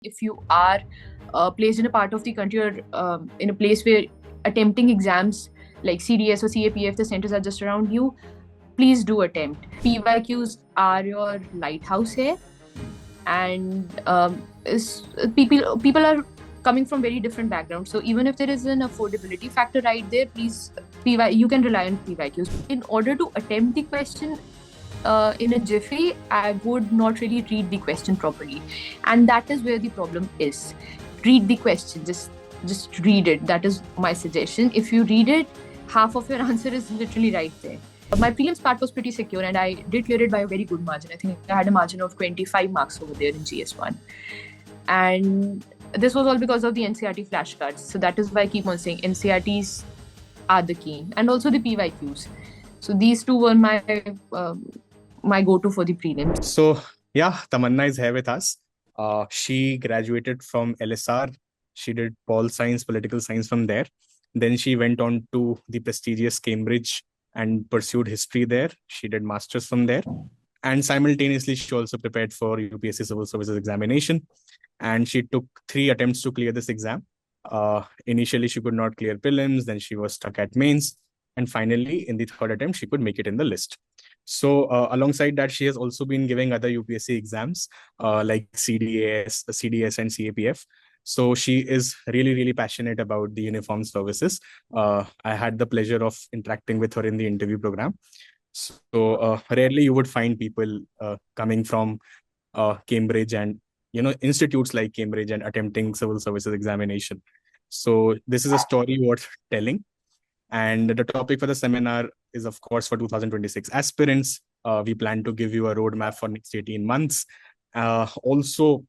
If you are placed in a part of the country or in a place where attempting exams like CDS or CAPF, the centers are just around you, please do attempt. PYQs are your lighthouse here, and people are coming from very different backgrounds. So even if there is an affordability factor right there, please you can rely on PYQs. In order to attempt the question in a jiffy, I would not really read the question properly, and that is where the problem is. Read the question, just read it. That is my suggestion. If you read it, half of your answer is literally right there. My prelims part was pretty secure, and I did clear it by a very good margin. I think I had a margin of 25 marks over there in GS1, and this was all because of the NCERT flashcards. So that is why I keep on saying NCERTs are the key, and also the PYQs. So these two were my go-to for the prelims. So yeah, Tamanna is here with us. She graduated from LSR. She did political science from there. Then she went on to the prestigious Cambridge and pursued history there. She did masters from there. And simultaneously, she also prepared for UPSC Civil Services examination. And she took 3 attempts to clear this exam. Initially, she could not clear prelims. Then she was stuck at mains. And finally, in the 3rd attempt, she could make it in the list. So alongside that, she has also been giving other UPSC exams like CDS and CAPF. So she is really, really passionate about the uniformed services. I had the pleasure of interacting with her in the interview program. So rarely you would find people coming from Cambridge and institutes like Cambridge and attempting civil services examination. So this is a story worth telling. And the topic for the seminar is, of course, for 2026 aspirants. We plan to give you a roadmap for next 18 months. Also,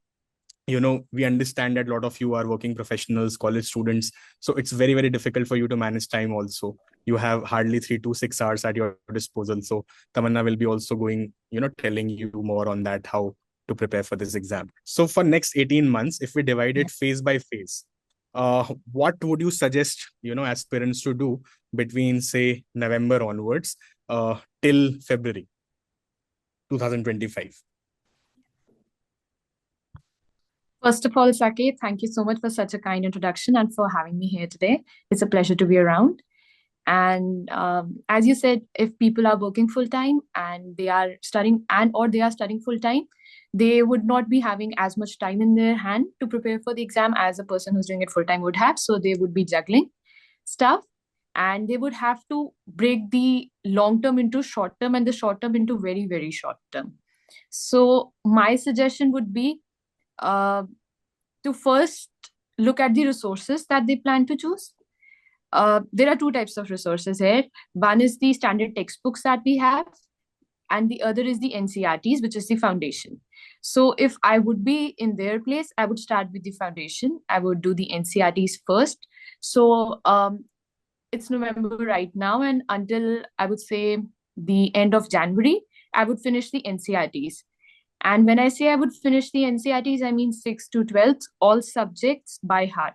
we understand that a lot of you are working professionals, college students. So it's very, very difficult for you to manage time also. You have hardly 3 to 6 hours at your disposal. So Tamanna will be also going, telling you more on that, how to prepare for this exam. So for next 18 months, if we divide it phase by phase, what would you suggest, aspirants to do between, say, November onwards till February 2025? First of all, Saki, thank you so much for such a kind introduction and for having me here today. It's a pleasure to be around. And as you said, if people are working full-time and they are studying or they are studying full-time, they would not be having as much time in their hand to prepare for the exam as a person who's doing it full-time would have. So they would be juggling stuff, and they would have to break the long-term into short-term and the short-term into very, very short-term. So my suggestion would be to first look at the resources that they plan to choose. There are 2 types of resources here. One is the standard textbooks that we have, and the other is the NCERTs, which is the foundation. So if I would be in their place, I would start with the foundation. I would do the NCERTs first. So it's November right now, and until I would say the end of January, I would finish the NCERTs. And when I say I would finish the NCERTs, I mean 6th to 12th, all subjects by heart.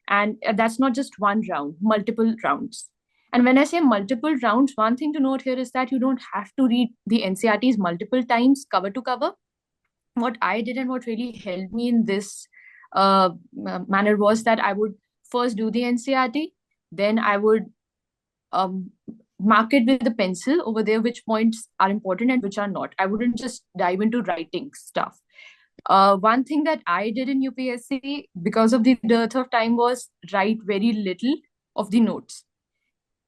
And that's not just one round, multiple rounds. And when I say multiple rounds, one thing to note here is that you don't have to read the NCERTs multiple times, cover to cover. What I did and what really helped me in this manner was that I would first do the NCERT, then I would mark it with a pencil over there which points are important and which are not. I wouldn't just dive into writing stuff. One thing that I did in UPSC because of the dearth of time was write very little of the notes.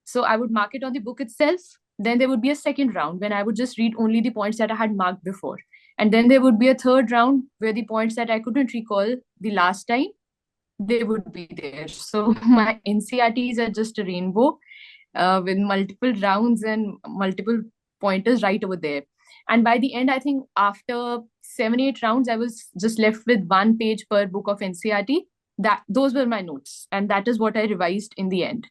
So I would mark it on the book itself. Then there would be a second round when I would just read only the points that I had marked before. And then there would be a third round where the points that I couldn't recall the last time, they would be there. So my NCERTs are just a rainbow with multiple rounds and multiple pointers right over there. And by the end, I think after 7-8 rounds, I was just left with 1 page per book of NCERT. Those were my notes, and that is what I revised in the end.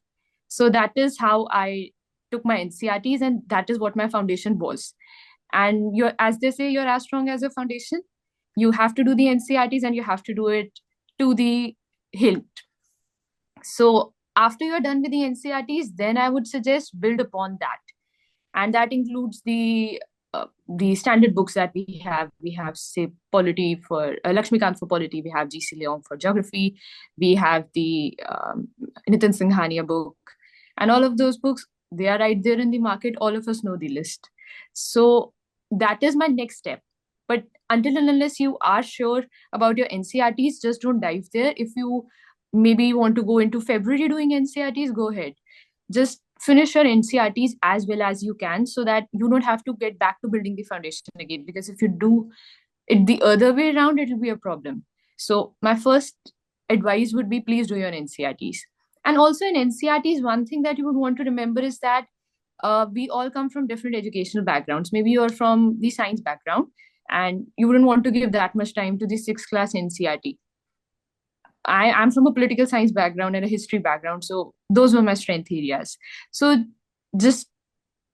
So that is how I took my NCERTs, and that is what my foundation was. And as they say, you're as strong as your foundation. You have to do the NCERTs, and you have to do it to the hilt. So after you're done with the NCERTs, then I would suggest build upon that. And that includes the the standard books that we have, say, polity for Lakshmikant for polity, we have G.C. Leong for geography, we have the Nitin Singhania book, and all of those books, they are right there in the market. All of us know the list. So that is my next step. But until and unless you are sure about your NCRTs, just don't dive there. If you maybe want to go into February doing NCRTs, go ahead. Just finish your NCRTs as well as you can, so that you don't have to get back to building the foundation again. Because if you do it the other way around, it will be a problem. So my first advice would be, please do your NCRTs. And also in NCRTs, one thing that you would want to remember is that we all come from different educational backgrounds. Maybe you're from the science background and you wouldn't want to give that much time to the sixth class NCRT. I'm from a political science background and a history background. So those were my strength areas. So just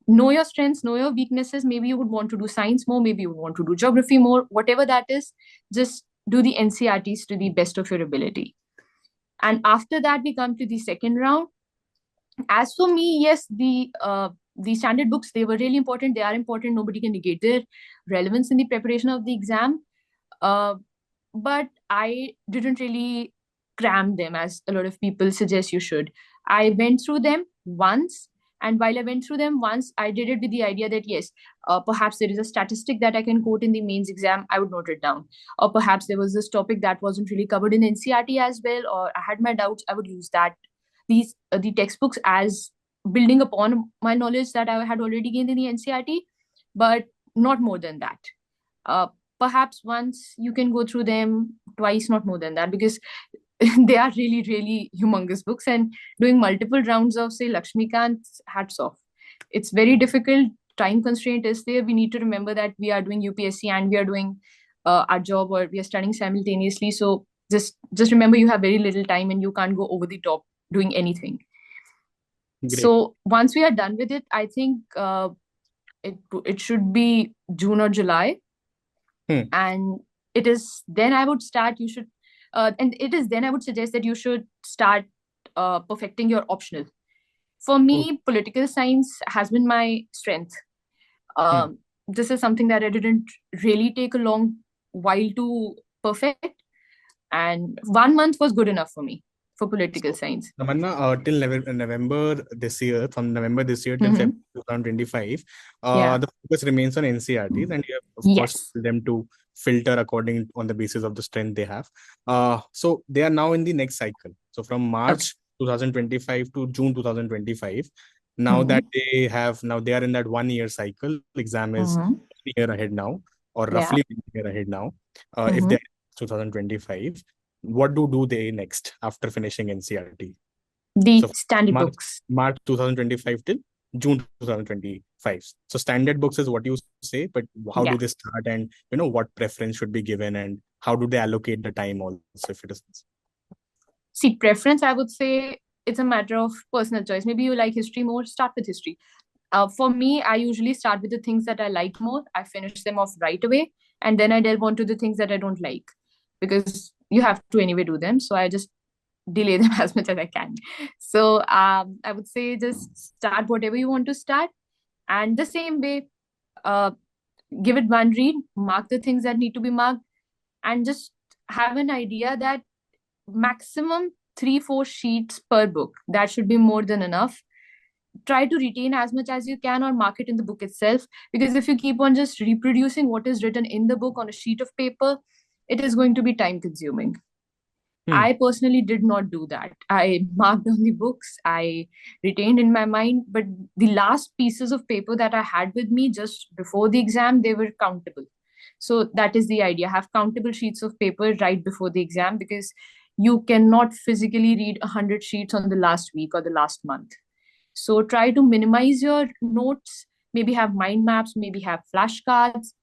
know your strengths, know your weaknesses. Maybe you would want to do science more, maybe you would want to do geography more, whatever that is, just do the NCRTs to the best of your ability. And after that, we come to the second round. As for me, yes, the standard books, they were really important. They are important. Nobody can negate their relevance in the preparation of the exam. But I didn't really cram them as a lot of people suggest you should. I went through them once. And while I went through them once, I did it with the idea that, yes, perhaps there is a statistic that I can quote in the mains exam, I would note it down. Or perhaps there was this topic that wasn't really covered in NCRT as well, or I had my doubts, I would use that, the textbooks as building upon my knowledge that I had already gained in the NCRT, but not more than that. Perhaps once you can go through them, twice, not more than that, because they are really, really humongous books, and doing multiple rounds of, say, Lakshmikant, hats off. It's very difficult. Time constraint is there. We need to remember that we are doing UPSC and we are doing our job, or we are studying simultaneously. So just remember, you have very little time and you can't go over the top doing anything. Great. So once we are done with it, I think it should be June or July. And it is then I would start, you should and it is then I would suggest that you should start perfecting your optional. For me, political science has been my strength. This is something that I didn't really take a long while to perfect, and 1 month was good enough for me for political science. Tamanna, till November this year, from November this year till February 2025, the focus remains on NCRTs, and you have, of course, told them to filter according on the basis of the strength they have. So they are now in the next cycle. So from March 2025 to June 2025, now that they are in that 1 year cycle. Exam is 1 year ahead now, or roughly 1 year ahead now. If they're 2025, what do they next after finishing NCRT? The standard books. March 2025 till June 2025. So standard books is what you say, but how do they start, and what preference should be given, and how do they allocate the time also, if it is? See, preference, I would say it's a matter of personal choice. Maybe you like history more, start with history. For me, I usually start with the things that I like more. I finish them off right away, and then I delve onto the things that I don't like, because you have to anyway do them. So I just delay them as much as I can. So I would say just start whatever you want to start, and the same way, give it one read, mark the things that need to be marked, and just have an idea that maximum 3-4 sheets per book. That should be more than enough. Try to retain as much as you can, or mark it in the book itself, because if you keep on just reproducing what is written in the book on a sheet of paper, it is going to be time consuming. I personally did not do that. I marked on the books, I retained in my mind, but the last pieces of paper that I had with me just before the exam, they were countable. So that is the idea. Have countable sheets of paper right before the exam, because you cannot physically read 100 sheets on the last week or the last month. So try to minimize your notes, maybe have mind maps, maybe have flashcards,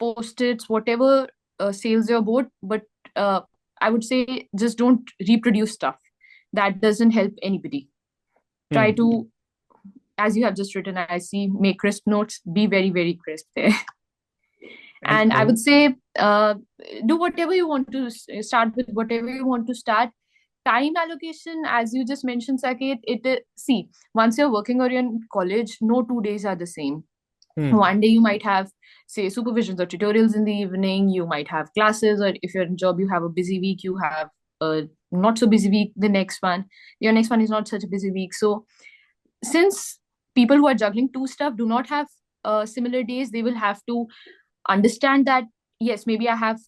post-its, whatever sails your boat. But I would say just don't reproduce stuff. That doesn't help anybody. Try to, as you have just written, I see, make crisp notes, be very, very crisp there. And I would say do whatever you want to start with, whatever you want to start. Time allocation, as you just mentioned, Saket, see, once you're working or you're in college, no 2 days are the same. One day you might have, say, supervisions or tutorials in the evening. You might have classes, or if you're in job, you have a busy week. You have a not so busy week. The next one, your next one is not such a busy week. So since people who are juggling two stuff do not have similar days, they will have to understand that yes, maybe I have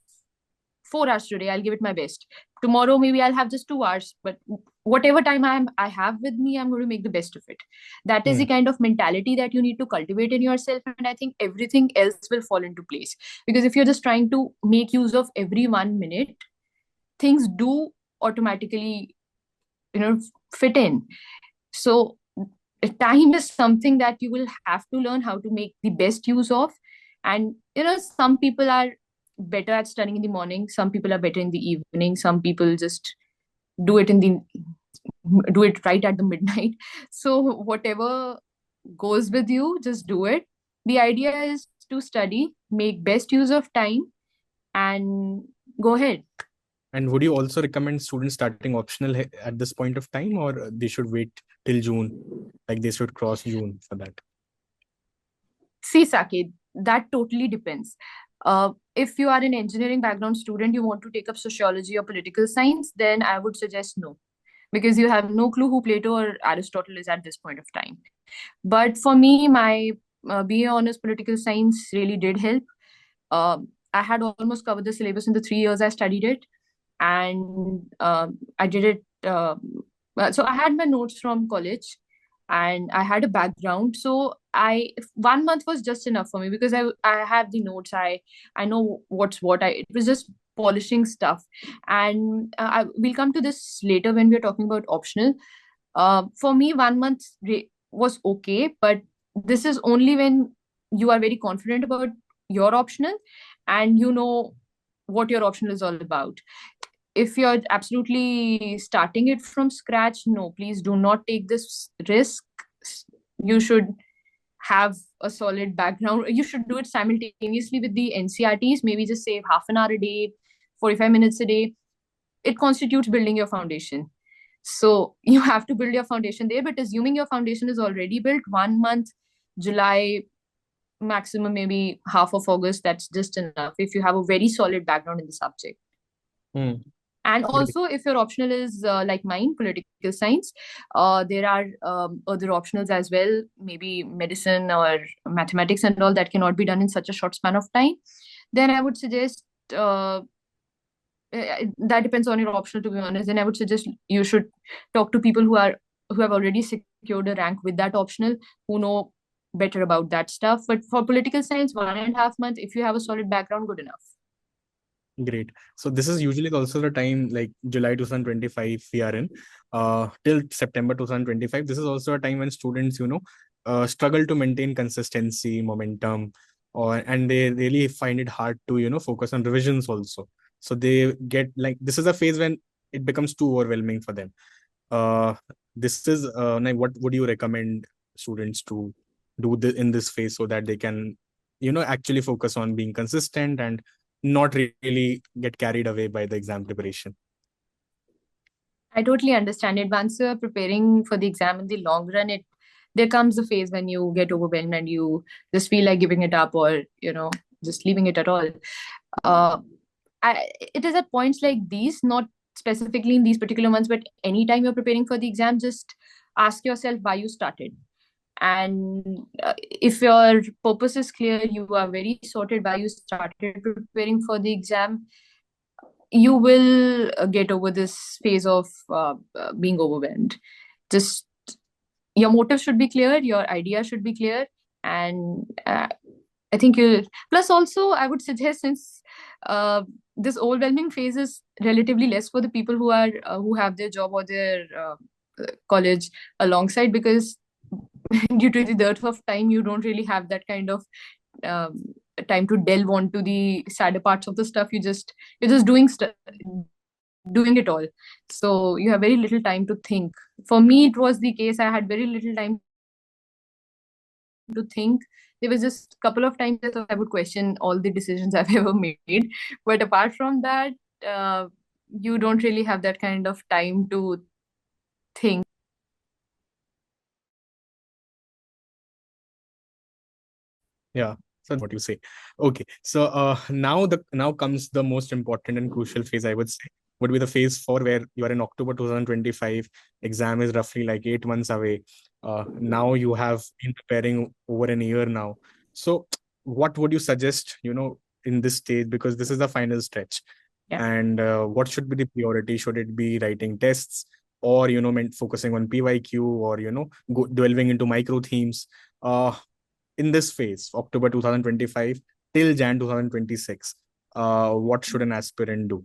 4 hours today. I'll give it my best. Tomorrow maybe I'll have just 2 hours, but whatever time I have with me, I'm going to make the best of it. That is the kind of mentality that you need to cultivate in yourself, and I think everything else will fall into place. Because if you're just trying to make use of every 1 minute, things do automatically, fit in. So time is something that you will have to learn how to make the best use of. And some people are better at studying in the morning, some people are better in the evening, some people just do it do it right at the midnight. So whatever goes with you, just do it. The idea is to study, make best use of time, and go ahead. And would you also recommend students starting optional at this point of time, or they should wait till June? Like they should cross June for that? See, Saket, that totally depends. If you are an engineering background student, you want to take up sociology or political science, then I would suggest no, because you have no clue who Plato or Aristotle is at this point of time. But for me, my BA honors political science really did help. I had almost covered the syllabus in the 3 years I studied it, and I did it. So I had my notes from college, and I had a background. So 1 month was just enough for me, because I have the notes. I know what's what. It was just polishing stuff, and we'll come to this later when we're talking about optional. For me, 1 month was okay, but this is only when you are very confident about your optional and you know what your optional is all about. If you're absolutely starting it from scratch, no, please do not take this risk. You should have a solid background. You should do it simultaneously with the NCRTs, maybe just save half an hour a day, 45 minutes a day. It constitutes building your foundation. So you have to build your foundation there, but assuming your foundation is already built, 1 month, July, maximum maybe half of August, that's just enough if you have a very solid background in the subject. And also, if your optional is like mine, political science, there are other optionals as well, maybe medicine or mathematics and all, that cannot be done in such a short span of time. Then I would suggest, that depends on your optional, to be honest. Then I would suggest you should talk to people who have already secured a rank with that optional, who know better about that stuff. But for political science, 1.5 months, if you have a solid background, good enough. Great. So this is usually also the time, like July 2025 we are in, till September 2025. This is also a time when students, struggle to maintain consistency, momentum, and they really find it hard to, focus on revisions also. So they get, like, this is a phase when it becomes too overwhelming for them. This is, what would you recommend students to do in this phase, so that they can, actually focus on being consistent and not really get carried away by the exam preparation? I totally understand it. Once you're preparing for the exam in the long run, there comes a phase when you get overwhelmed and you just feel like giving it up, or just leaving it at all. It is at points like these, not specifically in these particular months, but anytime you're preparing for the exam, just ask yourself why you started. And if your purpose is clear, you are very sorted why you started preparing for the exam, you will get over this phase of being overwhelmed. Just your motive should be clear, your idea should be clear, and I think you. Plus, also, I would suggest, since this overwhelming phase is relatively less for the people who have their job or their college alongside, because due to the dearth of time, you don't really have that kind of time to delve onto the sadder parts of the stuff. You're just doing it all, so you have very little time to think. For me, it was the case. I had very little time to think. There was just a couple of times that I would question all the decisions I've ever made, but apart from that, you don't really have that kind of time to think. Yeah, so what you say. Okay, so now comes the most important and crucial phase, I would say, would be the phase 4, where you are in October 2025. Exam is roughly like 8 months away. Now you have been preparing over an year now. So what would you suggest, in this stage, because this is the final stretch? Yeah. And what should be the priority? Should it be writing tests, or focusing on PYQ, or delving into micro themes? In this phase, October 2025 till Jan 2026, what should an aspirant do?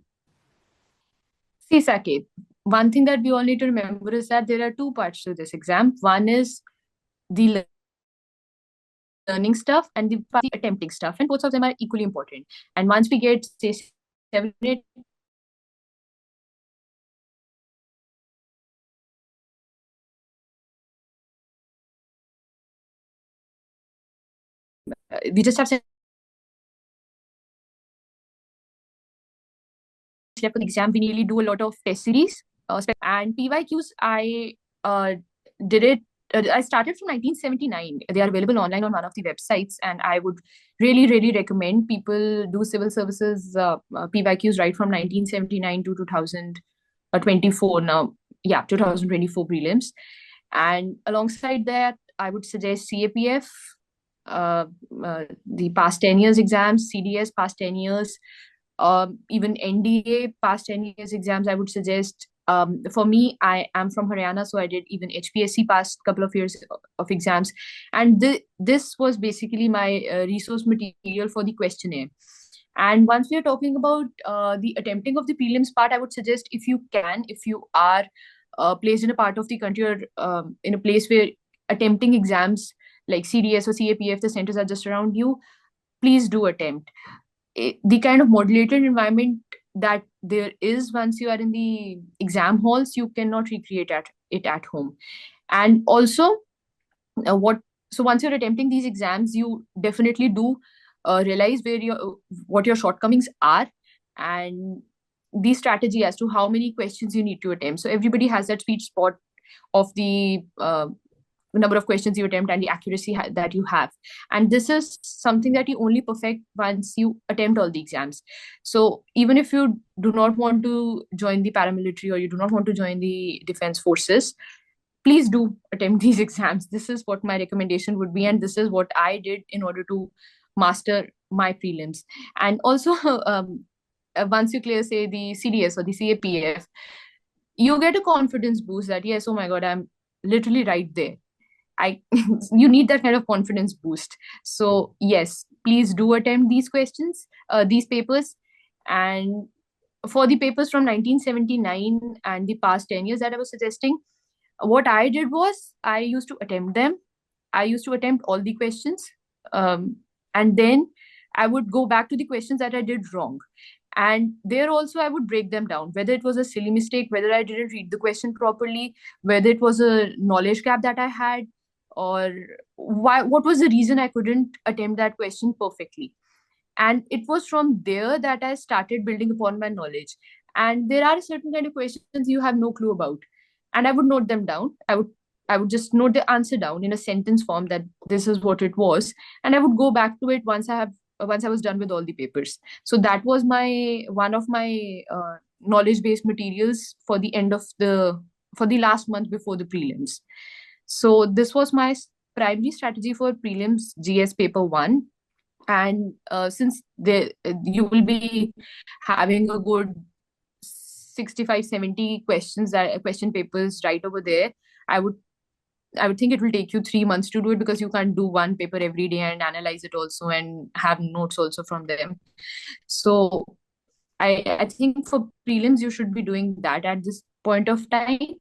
See, Saket, one thing that we all need to remember is that there are two parts to this exam. One is the learning stuff and the attempting stuff, and both of them are equally important. And once we get, say, 7, 8, we just have for the exam, we nearly do a lot of test series, and PYQs. Did it. I started from 1979. They are available online on one of the websites, and I would really, really recommend people do civil services PYQs right from 1979 to 2024 now. Yeah, 2024 prelims. And alongside that, I would suggest CAPF, the past 10 years exams, CDS past 10 years, even NDA past 10 years exams, I would suggest. For me, I am from Haryana, so I did even HPSC past couple of years of exams. And this was basically my resource material for the questionnaire. And once we are talking about the attempting of the prelims part, I would suggest, if you can, if you are placed in a part of the country or in a place where attempting exams like CDS or CAPF, the centers are just around you, please do attempt. The kind of modulated environment that there is once you are in the exam halls, you cannot recreate it at home. And also, what so once you're attempting these exams, you definitely do realize what your shortcomings are, and the strategy as to how many questions you need to attempt. So everybody has that sweet spot of the number of questions you attempt and the accuracy that you have, and this is something that you only perfect once you attempt all the exams. So even if you do not want to join the paramilitary, or you do not want to join the defense forces, please do attempt these exams. This is what my recommendation would be, and this is what I did in order to master my prelims. And also, once you clear, say, the CDS or the CAPF, you get a confidence boost that, yes, oh my god, I'm literally right there. I You need that kind of confidence boost. So yes, please do attempt these questions, these papers. And for the papers from 1979 and the past 10 years that I was suggesting, what I did was I used to attempt them. I used to attempt all the questions, and then I would go back to the questions that I did wrong. And there also, I would break them down, whether it was a silly mistake, whether I didn't read the question properly, whether it was a knowledge gap that I had, or what was the reason I couldn't attempt that question perfectly. And it was from there that I started building upon my knowledge. And there are certain kind of questions you have no clue about, and I would note them down. I would just note the answer down in a sentence form, that this is what it was, and I would go back to it once I was done with all the papers. So that was my one of my knowledge based materials for the last month before the prelims. So this was my primary strategy for prelims GS paper 1. And since you will be having a good 65, 70 question papers right over there, i would I would think it will take you 3 months to do it, because you can't do one paper every day and analyze it also and have notes also from them. So I think for prelims you should be doing that at this point of time.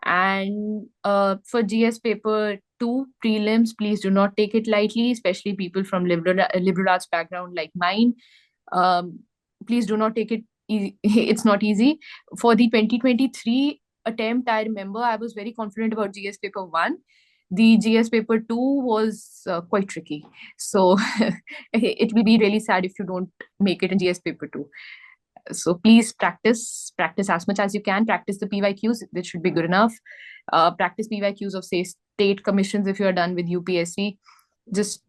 And for GS paper 2 prelims, please do not take it lightly, especially people from liberal arts background like mine. Um, Please do not take it easy. It's not easy. For the 2023 attempt, I remember I was very confident about GS paper 1. The GS paper 2 was quite tricky. So it will be really sad if you don't make it in GS paper 2. So please practice as much as you can. Practice the PYQs, that should be good enough. Practice PYQs of, say, state commissions if you are done with UPSC. Just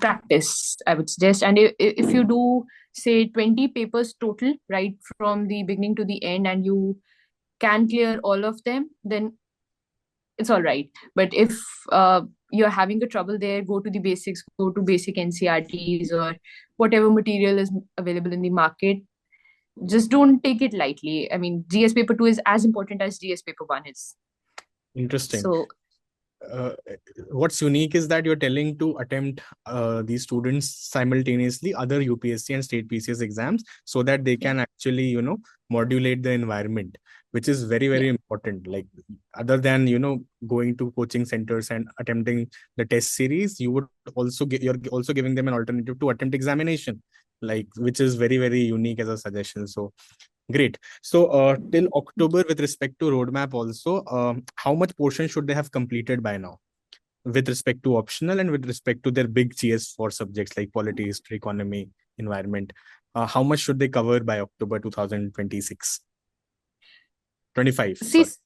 practice, I would suggest. And if you do, say, 20 papers total, right from the beginning to the end, and you can clear all of them, then it's all right. But if you're having a trouble there, go to the basics, go to basic NCRTs or whatever material is available in the market. Just don't take it lightly. I mean, GS paper 2 is as important as GS paper 1 is. Interesting. So What's unique is that you're telling to attempt these students simultaneously other UPSC and state PCS exams so that they can actually, modulate the environment, which is very, very yeah. important. Like other than, going to coaching centers and attempting the test series, you would also you're also giving them an alternative to attempt examination, like which is very, very unique as a suggestion. So great. So till October, with respect to roadmap also, how much portion should they have completed by now with respect to optional and with respect to their big GS4 subjects like polity, history, economy, environment? How much should they cover by October 2026? 25, See, sorry.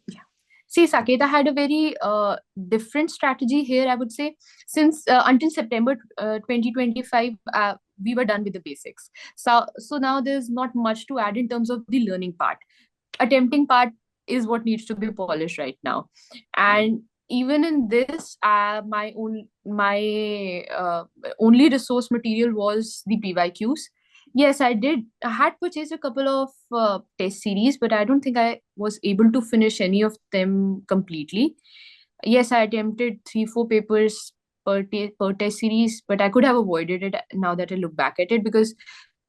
yeah. See, Saket, I had a very different strategy here, I would say. Since until September 2025, we were done with the basics. So now there's not much to add in terms of the learning part. Attempting part is what needs to be polished right now. And even in this, my only resource material was the PYQs. Yes, I did. I had purchased a couple of test series, but I don't think I was able to finish any of them completely. Yes, I attempted 3-4 papers per test series, but I could have avoided it now that I look back at it, because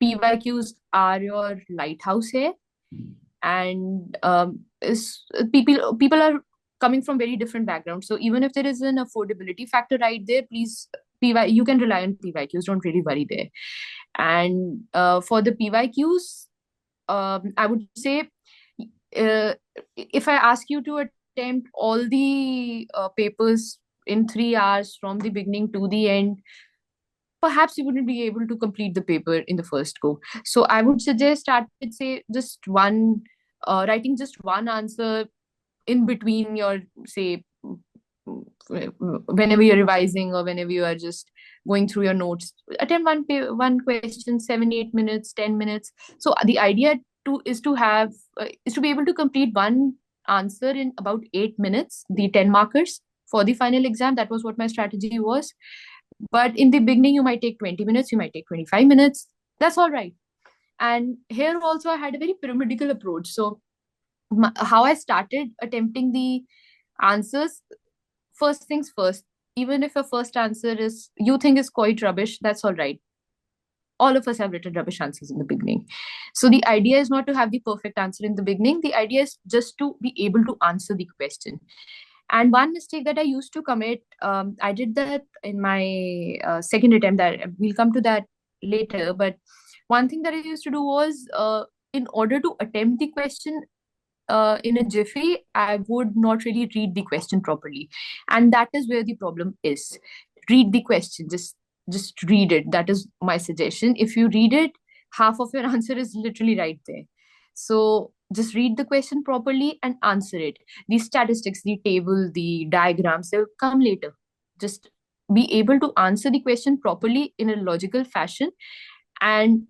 PYQs are your lighthouse here. And people are coming from very different backgrounds. So even if there is an affordability factor right there, please, you can rely on PYQs. Don't really worry there. And for the PYQs, I would say, if I ask you to attempt all the papers in 3 hours from the beginning to the end, perhaps you wouldn't be able to complete the paper in the first go. So I would suggest start with, say, just writing just one answer in between your, say, whenever you're revising or whenever you are just going through your notes. Attempt one question, 7-8 minutes, 10 minutes. So the idea is to be able to complete one answer in about 8 minutes, the 10 markers for the final exam. That was what my strategy was. But in the beginning, you might take 20 minutes, you might take 25 minutes. That's all right. And here also, I had a very pyramidical approach. So how I started attempting the answers, first things first, even if your first answer is you think is quite rubbish, that's all right. All of us have written rubbish answers in the beginning. So the idea is not to have the perfect answer in the beginning. The idea is just to be able to answer the question. And one mistake that I used to commit, I did that in my second attempt. That we'll come to that later. But one thing that I used to do was, in order to attempt the question in a jiffy, I would not really read the question properly, and that is where the problem is. Read the question. Just read it. That is my suggestion. If you read it, half of your answer is literally right there. So just read the question properly and answer it. The statistics, the table, the diagrams, they'll come later. Just be able to answer the question properly in a logical fashion, and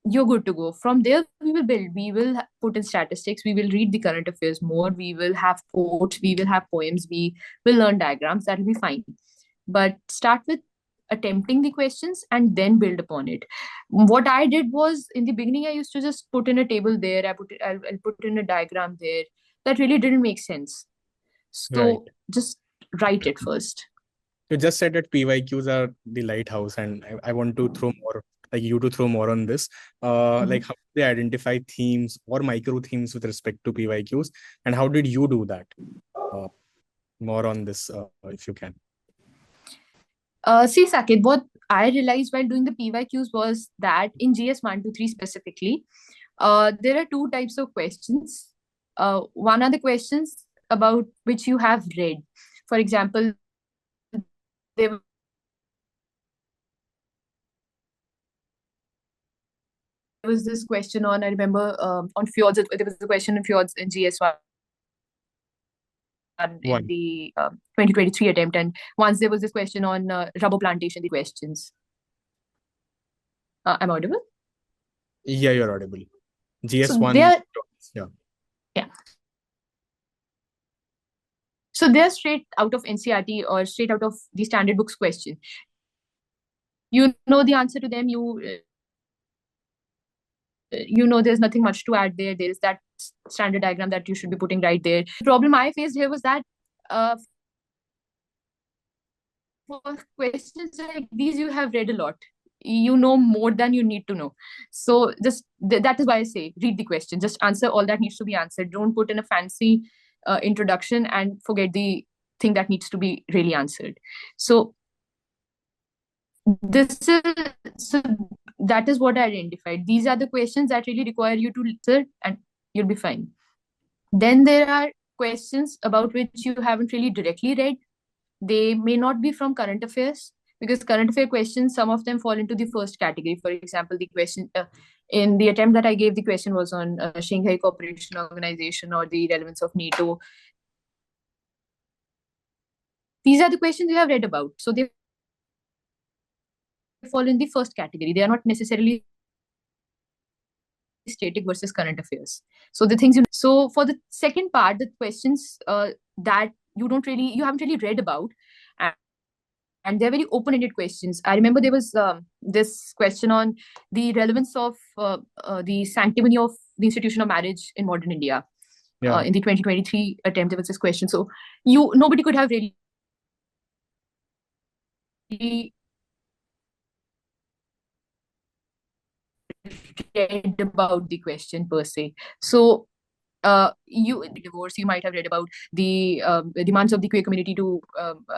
you're good to go. From there, we will build. We will put in statistics. We will read the current affairs more. We will have quotes. We will have poems. We will learn diagrams. That will be fine. But start with attempting the questions and then build upon it. What I did was, in the beginning, I used to just put in a table there. I'll put in a diagram there. That really didn't make sense. Right. So just write it first. You just said that PYQs are the lighthouse, and I want to throw more, like you to throw more on this. Like how do they identify themes or micro themes with respect to PYQs, and how did you do that? Uh, More on this, if you can. See, Saket, what I realized while doing the PYQs was that in GS 1 to 3 specifically, there are two types of questions. One are the questions about which you have read. For example, there was this question on, I remember, on fjords. There was a question on fjords in GS1. in the 2023 attempt, and once there was this question on rubber plantation, the questions. Am I audible? Yeah, you're audible. GS1. So yeah. So they're straight out of NCERT or straight out of the standard books question. You know the answer to them. You know there's nothing much to add there. There is that standard diagram that you should be putting right there. The problem I faced here was that for questions like these, you have read a lot. You know more than you need to know. So just that is why I say read the question. Just answer all that needs to be answered. Don't put in a fancy introduction and forget the thing that needs to be really answered. So that is what I identified. These are the questions that really require you to answer, and you'll be fine. Then there are questions about which you haven't really directly read. They may not be from current affairs, because current affair questions, some of them fall into the first category. For example, the question in the attempt that I gave, the question was on Shanghai Cooperation Organization or the relevance of NATO. These are the questions you have read about. So they fall in the first category. They are not necessarily static versus current affairs. So the things so for the second part, the questions that you haven't really read about, and they're very open-ended questions. I remember there was this question on the relevance of the sanctimony of the institution of marriage in modern India. In the 2023 attempt, there was this question. So nobody could have really read about the question per se. So divorce, you might have read about the demands of the queer community to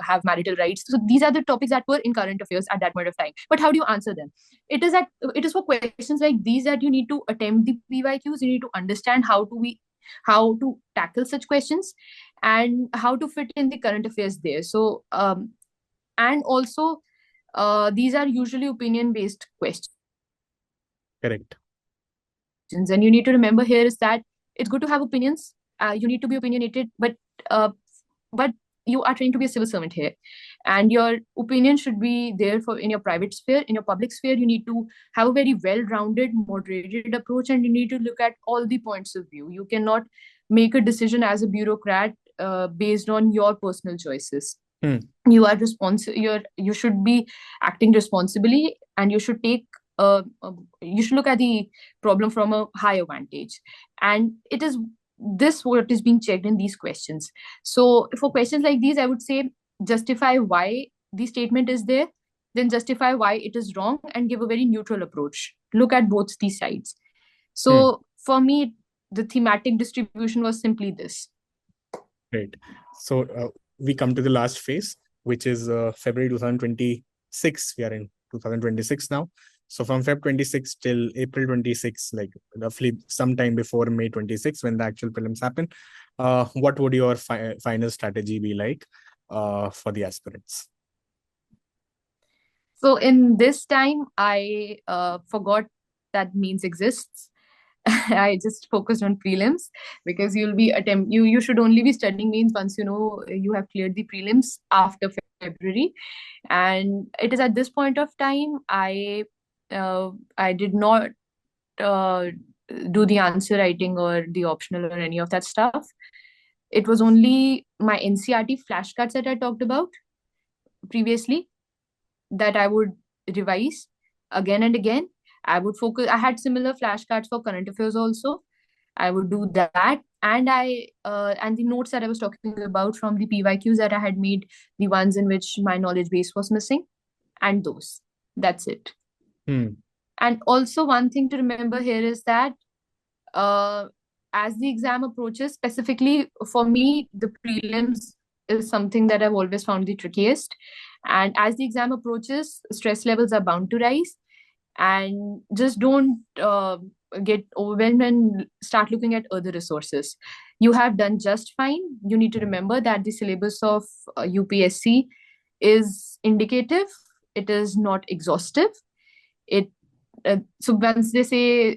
have marital rights. So these are the topics that were in current affairs at that point of time. But how do you answer them? It is for questions like these that you need to attempt the PYQs. You need to understand how to tackle such questions and how to fit in the current affairs there. So and also these are usually opinion-based questions. Correct. And you need to remember here is that it's good to have opinions. You need to be opinionated, but you are trained to be a civil servant here, and your opinion should be there for in your private sphere. In your public sphere, you need to have a very well-rounded, moderated approach, and you need to look at all the points of view. You cannot make a decision as a bureaucrat based on your personal choices. You are responsible. You should be acting responsibly, and you should take. You should look at the problem from a higher vantage, and it is this what is being checked in these questions. So for questions like these, I would say justify why the statement is there, then justify why it is wrong, and give a very neutral approach. Look at both these sides. So for me, the thematic distribution was simply this. Great. So we come to the last phase, which is February 2026. We are in 2026 now. So from Feb 26 till April 26, like roughly sometime before May 26, when the actual prelims happen, what would your final strategy be like for the aspirants? So in this time, I forgot that means exists. I just focused on prelims, because you should only be studying means once you know you have cleared the prelims after February. And it is at this point of time I did not do the answer writing or the optional or any of that stuff. It was only my NCERT flashcards that I talked about previously that I would revise again and again. I would focus. I had similar flashcards for current affairs also. I would do that, and and the notes that I was talking about from the PYQs that I had made, the ones in which my knowledge base was missing, and those. That's it. And also one thing to remember here is that as the exam approaches, specifically for me, the prelims is something that I've always found the trickiest. And as the exam approaches, stress levels are bound to rise. And just don't get overwhelmed and start looking at other resources. You have done just fine. You need to remember that the syllabus of UPSC is indicative. It is not exhaustive. So once they say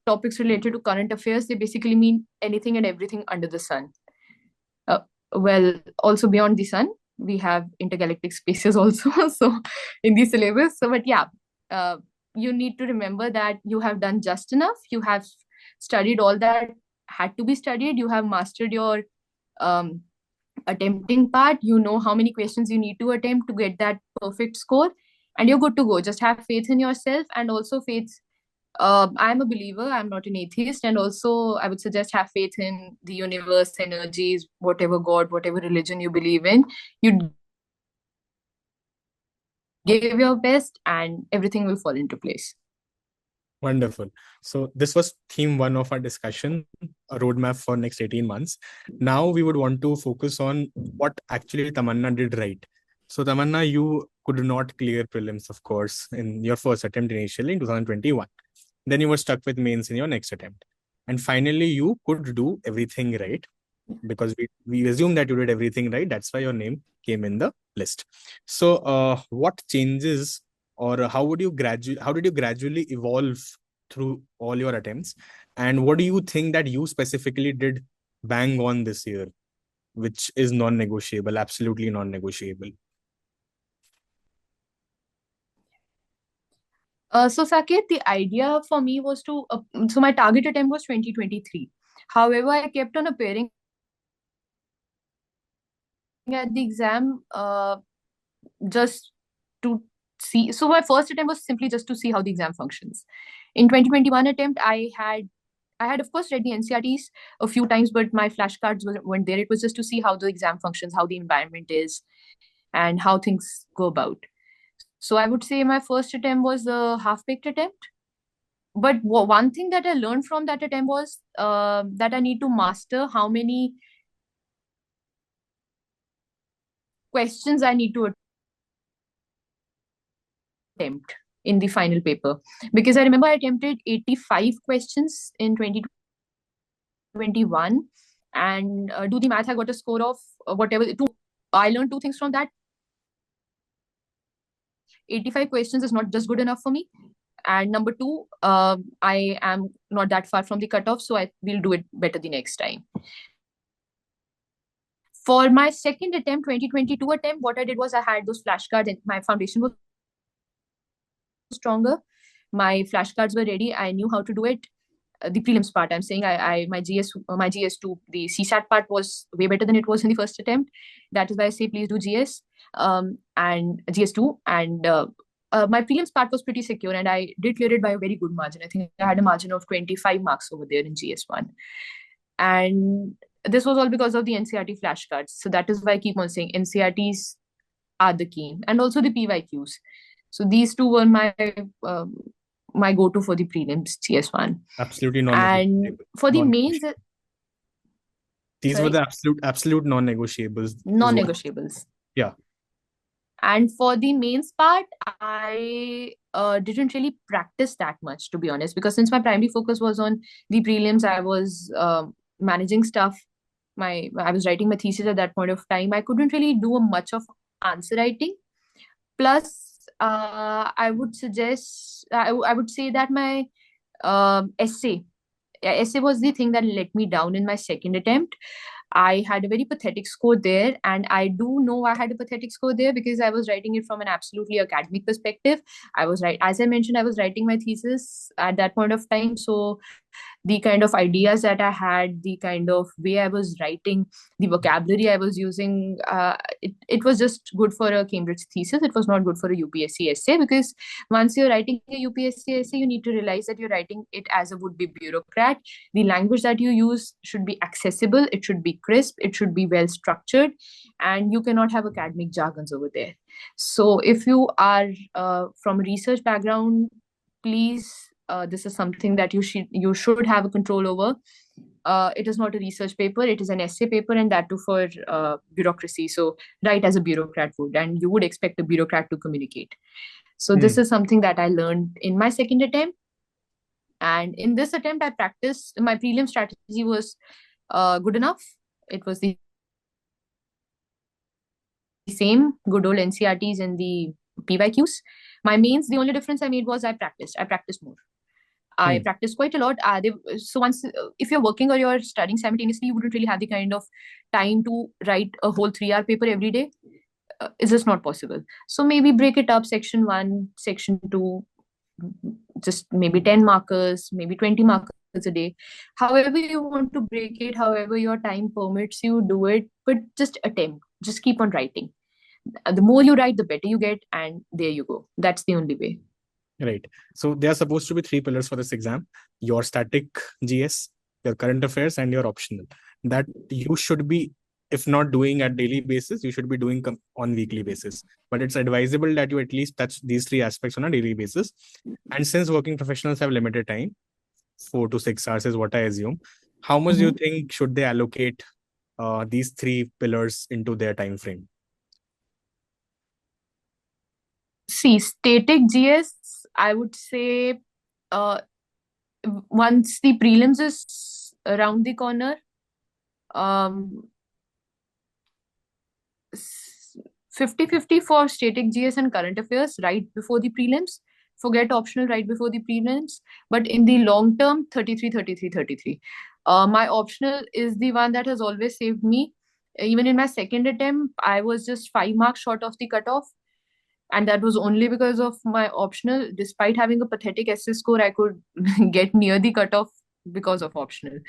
topics related to current affairs, they basically mean anything and everything under the sun. well, also beyond the sun, we have intergalactic spaces also. So in the syllabus. So, but yeah, uh, you need to remember that you have done just enough. You have studied all that had to be studied. You have mastered your um, attempting part. You know how many questions you need to attempt to get that perfect score, and you're good to go. Just have faith in yourself, and also faith. I'm a believer, I'm not an atheist, and also I would suggest have faith in the universe, energies, whatever God, whatever religion you believe in. You give your best, and everything will fall into place. Wonderful. So this was theme one of our discussion, a roadmap for next 18 months. Now we would want to focus on what actually Tamanna did right. So Tamanna, you could not clear prelims, of course, in your first attempt initially in 2021. Then you were stuck with mains in your next attempt. And finally, you could do everything right because we assume that you did everything right. That's why your name came in the list. So what changes or how did you gradually evolve through all your attempts? And what do you think that you specifically did bang on this year, which is non-negotiable, absolutely non-negotiable? So Saket, the idea for me was to, so my target attempt was 2023. However, I kept on appearing at the exam just to see. So my first attempt was simply just to see how the exam functions. In 2021 attempt, I had of course read the NCRTs a few times, but my flashcards weren't there. It was just to see how the exam functions, how the environment is, and how things go about. So I would say my first attempt was a half-baked attempt. But one thing that I learned from that attempt was that I need to master how many questions I need to attempt in the final paper. Because I remember I attempted 85 questions in 2021, and do the math, I got a score of whatever. I learned two things from that. 85 questions is not just good enough for me. And number two, I am not that far from the cutoff, so I will do it better the next time. For my second attempt, 2022 attempt, what I did was I had those flashcards and my foundation was stronger. My flashcards were ready. I knew how to do it. The prelims part, I'm saying, my GS2, the CSAT part was way better than it was in the first attempt. That is why I say please do GS and GS2. And my prelims part was pretty secure, and I did clear it by a very good margin. I think I had a margin of 25 marks over there in GS1. And this was all because of the NCRT flashcards. So that is why I keep on saying NCRTs are the key, and also the PYQs. So these two were my go-to for the prelims, GS1. Absolutely And for the mains, these sorry? were the absolute non-negotiables. Non-negotiables. Yeah. And for the mains part, I didn't really practice that much, to be honest, because since my primary focus was on the prelims, I was managing stuff. I was writing my thesis at that point of time. I couldn't really do much of answer writing. Plus, I would suggest, I would say that my essay was the thing that let me down in my second attempt. I had a very pathetic score there, and I do know I had a pathetic score there because I was writing it from an absolutely academic perspective. As I mentioned, I was writing my thesis at that point of time, so the kind of ideas that I had, the kind of way I was writing, the vocabulary I was using, it was just good for a Cambridge thesis. It was not good for a UPSC essay, because once you're writing a UPSC essay, you need to realize that you're writing it as a would-be bureaucrat. The language that you use should be accessible, it should be crisp, it should be well structured, and you cannot have academic jargons over there. So if you are from a research background, please, this is something that you should have a control over. It is not a research paper, it is an essay paper, and that too for bureaucracy. So write as a bureaucrat would, and you would expect a bureaucrat to communicate. So this is something that I learned in my second attempt. And in this attempt, I practiced, my prelim strategy was good enough. It was the same good old NCRTs and the PYQs. My mains, the only difference I made was I practiced more. I practice quite a lot. So once, if you're working or you're studying simultaneously, you wouldn't really have the kind of time to write a whole 3-hour paper every day. It's just not possible. So maybe break it up, section 1, section 2, just maybe 10 markers, maybe 20 markers a day. However you want to break it, however your time permits you, do it, but just attempt. Just keep on writing. The more you write, the better you get, and there you go. That's the only way. Right. So there are supposed to be 3 pillars for this exam: your static GS, your current affairs, and your optional. That you should be, if not doing at daily basis, you should be doing on weekly basis. But it's advisable that you at least touch these 3 aspects on a daily basis. And since working professionals have limited time, 4 to 6 hours is what I assume, how much do you think should they allocate these 3 pillars into their time frame? See, static GS, I would say, once the prelims is around the corner, 50-50 for static GS and current affairs right before the prelims. Forget optional right before the prelims. But in the long term, 33, 33, 33. My optional is the one that has always saved me. Even in my second attempt, I was just 5 marks short of the cutoff. And that was only because of my optional. Despite having a pathetic SS score, I could get near the cutoff because of optional.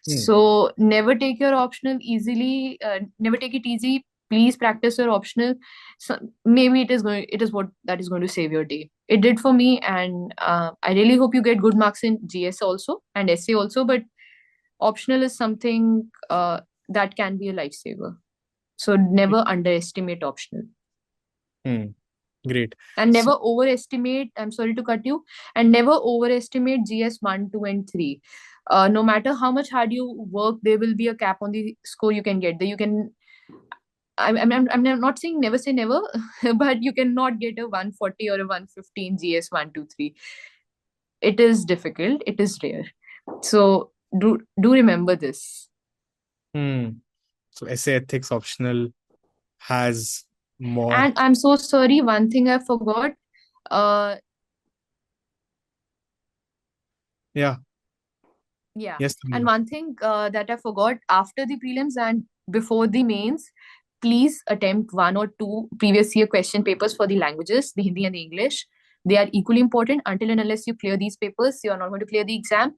So never take your optional easily. Never take it easy. Please practice your optional. So maybe it is what that is going to save your day. It did for me, and I really hope you get good marks in GS also and essay also. But optional is something that can be a lifesaver. So never underestimate optional. Great. And never overestimate, I'm sorry to cut you, and never overestimate GS 1, 2, and 3. No matter how much hard you work, there will be a cap on the score you can get. You can, I'm not saying never say never, but you cannot get a 140 or a 115 GS 1, 2, 3. It is difficult. It is rare. So do remember this. So essay ethics optional has more. And I'm so sorry, one thing I forgot. Yeah. Yes. And one thing that I forgot, after the prelims and before the mains, please attempt 1 or 2 previous year question papers for the languages, the Hindi and the English. They are equally important. Until and unless you clear these papers, you are not going to clear the exam.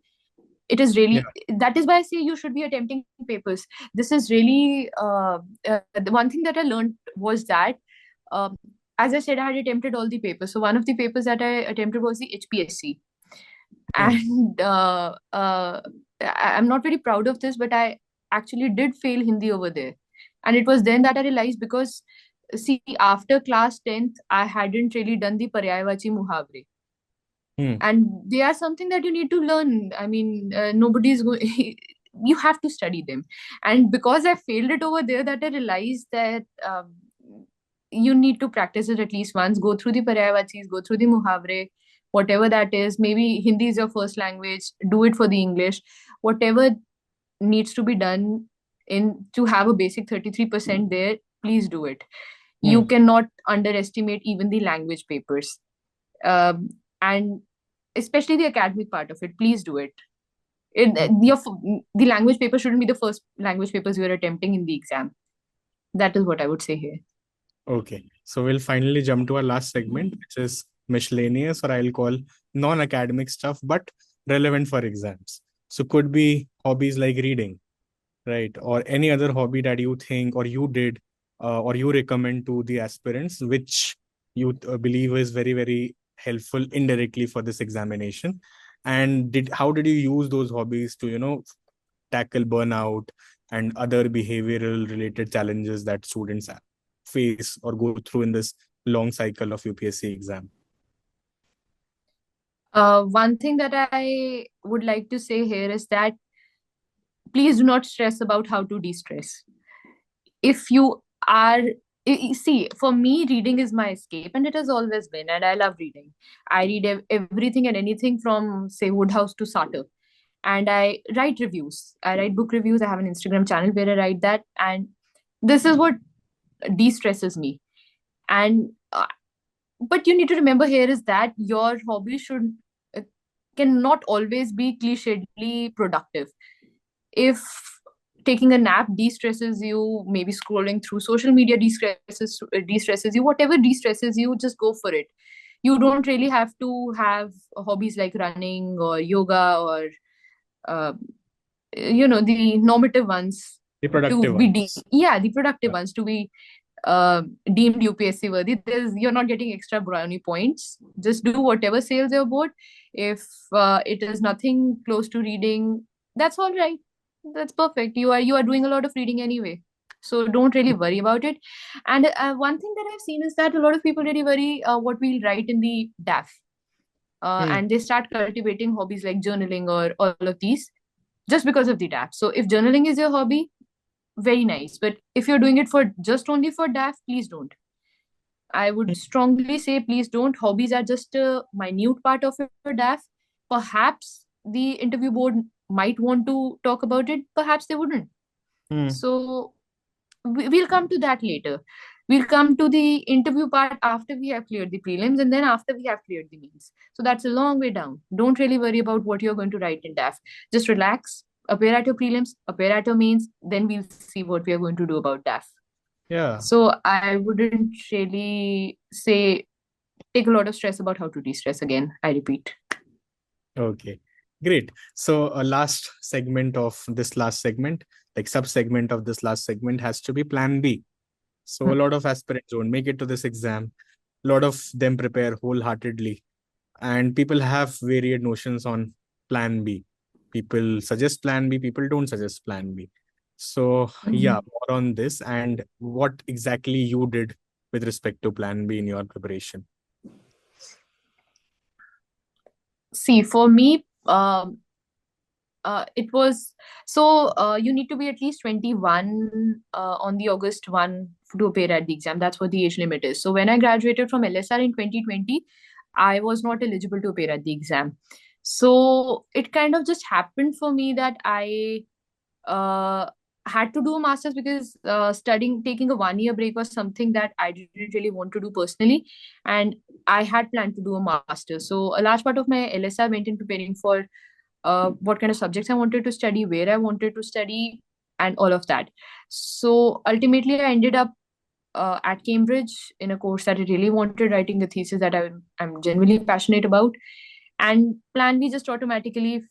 It is really, that is why I say you should be attempting papers. This is really, the one thing that I learned was that, as I said, I had attempted all the papers. So one of the papers that I attempted was the HPSC. And I'm not very proud of this, but I actually did fail Hindi over there. And it was then that I realized, because see, after class 10th, I hadn't really done the Paryayavachi Muhavre. And they are something that you need to learn. I mean, nobody's going, you have to study them. And because I failed it over there, that I realized that you need to practice it at least once. Go through the Paryayavachis, go through the Muhavre, whatever that is. Maybe Hindi is your first language, do it for the English. Whatever needs to be done to have a basic 33% there, please do it. You cannot underestimate even the language papers. And especially the academic part of it, please do it. The language paper shouldn't be the first language papers you are attempting in the exam. That is what I would say here. Okay, so we'll finally jump to our last segment, which is miscellaneous, or I'll call non-academic stuff, but relevant for exams. So could be hobbies like reading, right? Or any other hobby that you think, or you did, or you recommend to the aspirants, which you believe is very, very helpful indirectly for this examination. And how did you use those hobbies to, tackle burnout and other behavioral related challenges that students face or go through in this long cycle of UPSC exam? One thing that I would like to say here is that please do not stress about how to de-stress. If you are, see, for me, reading is my escape, and it has always been, and I love reading. I read everything and anything from, say, Woodhouse to Sartre. And I write reviews. I write book reviews. I have an Instagram channel where I write that. And this is what de-stresses me. And but you need to remember here is that your hobby cannot always be clichédly productive. If taking a nap de-stresses you, maybe scrolling through social media de-stresses you, whatever de-stresses you, just go for it. You don't really have to have hobbies like running or yoga or uh, the normative ones The to productive be ones. the productive Yeah. ones to be deemed UPSC worthy. You're not getting extra brownie points. Just do whatever sails your boat. If it is nothing close to reading, that's all right. That's perfect. You are doing a lot of reading anyway, so don't really worry about it. And one thing that I've seen is that a lot of people really worry what we'll write in the DAF, Hmm. and they start cultivating hobbies like journaling or all of these just because of the DAF. So if journaling is your hobby, very nice. But if you're doing it for just only for DAF, please don't. I would strongly say please don't. Hobbies are just a minute part of your DAF. Perhaps the interview board might want to talk about it, perhaps they wouldn't. Hmm. So we'll come to that later. We'll come to the interview part after we have cleared the prelims and then after we have cleared the mains. So that's a long way down. Don't really worry about what you're going to write in DAF. Just relax, appear at your prelims, appear at your mains, then we'll see what we are going to do about DAF. Yeah. So I wouldn't really say take a lot of stress about how to de-stress again. I repeat. Okay. Great. So last segment, like sub-segment of this last segment has to be plan B. So a lot of aspirants don't make it to this exam. A lot of them prepare wholeheartedly. And people have varied notions on plan B. People suggest plan B, people don't suggest plan B. So yeah, Mhm. more on this and what exactly you did with respect to plan B in your preparation. See, for me, it was you need to be at least 21 on the August 1 to appear at the exam. That's what the age limit is. So when I graduated from LSR in 2020, I was not eligible to appear at the exam. So it kind of just happened for me that I uh, had to do a master's because taking a 1 year break was something that I didn't really want to do personally. And I had planned to do a master's. So a large part of my LSR went in preparing for what kind of subjects I wanted to study, where I wanted to study, and all of that. So ultimately, I ended up at Cambridge in a course that I really wanted, writing the thesis that I'm genuinely passionate about. And Plan B just automatically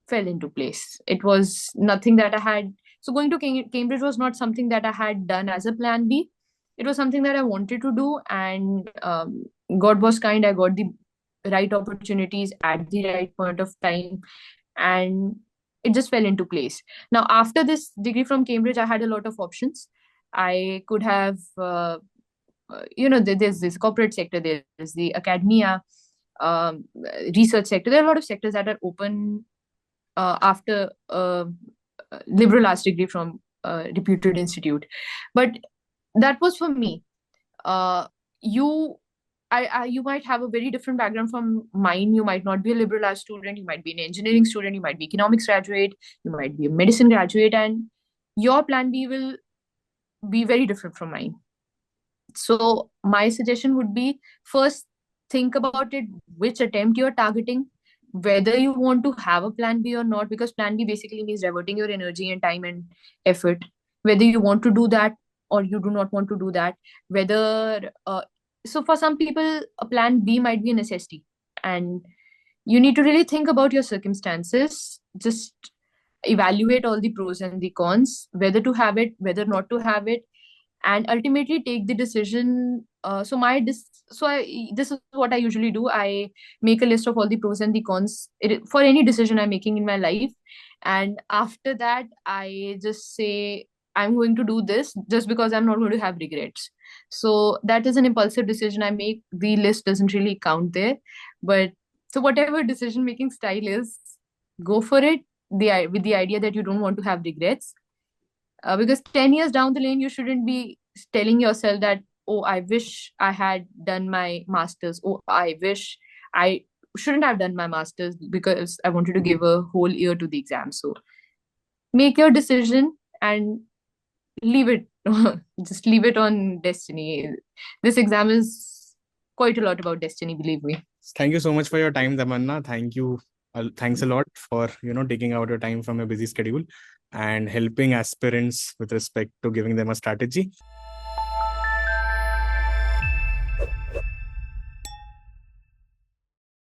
fell into place. It was nothing that I had. So going to Cambridge was not something that I had done as a Plan B. It was something that I wanted to do, and God was kind. I got the right opportunities at the right point of time, and it just fell into place. Now, after this degree from Cambridge, I had a lot of options. I could have, there's this corporate sector, there's the academia, um, research sector. There are a lot of sectors that are open after a liberal arts degree from a reputed institute. But that was for me. Uh, you you might have a very different background from mine. You might not be a liberal arts student. You might be an engineering student. You might be economics graduate. You might be a medicine graduate, and your plan B will be very different from mine. So my suggestion would be first think about it, which attempt you're targeting, whether you want to have a plan B or not, because plan B basically means diverting your energy and time and effort. Whether you want to do that or you do not want to do that, whether so for some people a plan B might be a necessity, and you need to really think about your circumstances. Just evaluate all the pros and the cons, whether to have it, whether not to have it, and ultimately take the decision. This is what I usually do. I make a list of all the pros and the cons for any decision I'm making in my life, and after that I just say I'm going to do this just because I'm not going to have regrets. So that is an impulsive decision I make. The list doesn't really count there, but so whatever decision making style is, go for it, with the idea that you don't want to have regrets, because 10 years down the lane you shouldn't be telling yourself that, oh, I wish I had done my masters, oh, I wish I shouldn't have done my masters because I wanted to give a whole year to the exam. So make your decision and leave it just leave it on destiny. This exam is quite a lot about destiny, believe me. Thank you so much for your time, Tamanna. Thank you. Thanks a lot for taking out your time from your busy schedule and helping aspirants with respect to giving them a strategy.